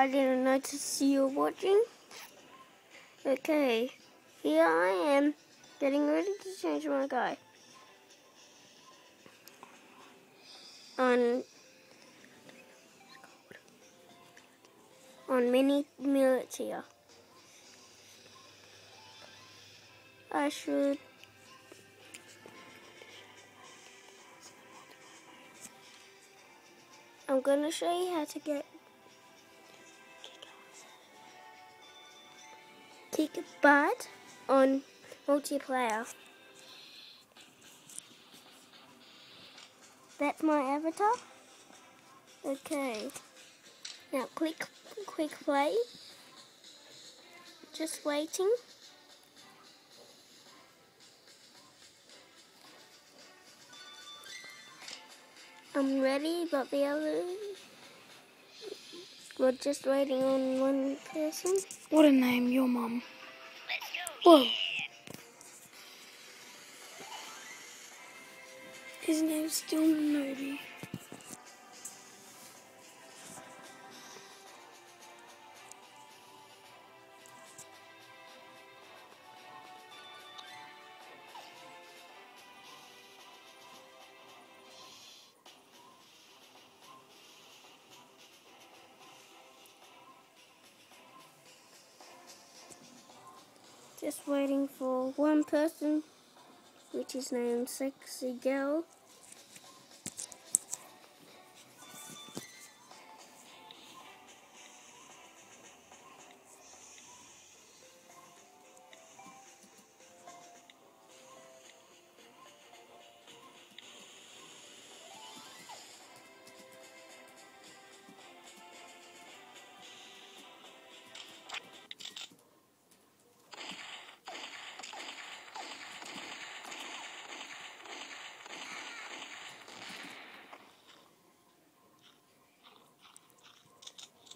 I didn't notice you were watching. Okay, here I am, getting ready to change my guy. On mini millets here. I'm gonna show you how to get kick butt on multiplayer. That's my avatar. Okay. Now click quick play. Just waiting. I'm ready, but the other... We're just waiting on one person. What a name, your mum. Whoa. His name's still Moby. Just waiting for one person, which is named Sexy Girl.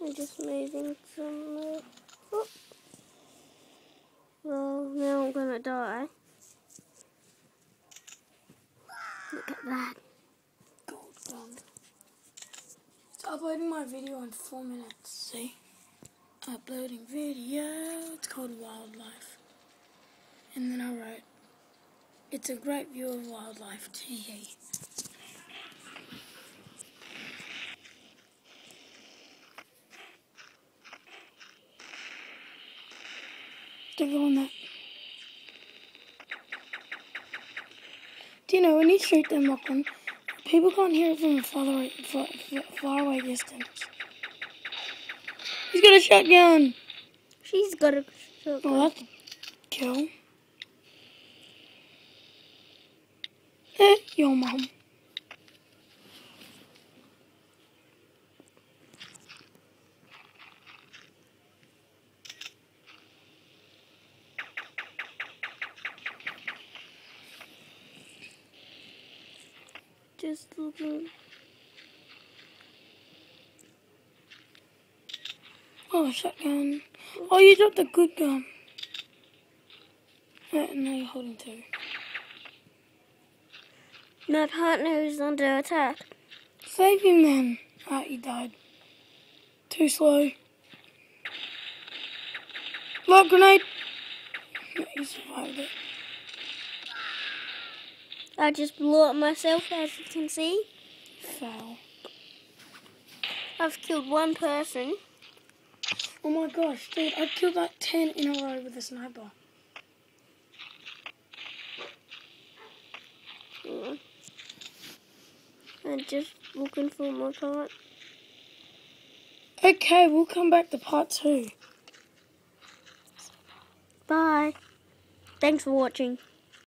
I'm just moving some. Oh. Well, now I'm gonna die. Look at that. Gold gun. It's uploading my video in 4 minutes. See? Uploading video. It's called Wildlife. And then I wrote, it's a great view of wildlife. Tee. Don't go on that. Do you know, when you shoot them, Lachlan, people can't hear it from a far away distance. He's got a shotgun! She's got a shotgun. Oh, that's a kill. Your mum. Just looking. Oh, shotgun. Oh, you dropped a good gun. Now you're holding two. Nut Hunter is under attack. Save him then. Ah, he died. Too slow. Block grenade. No, he survived it. I just blew up myself, as you can see. Foul. I've killed one person. Oh my gosh, dude, I killed like 10 in a row with a sniper. I'm just looking for my part. Okay, we'll come back to part 2. Bye. Thanks for watching.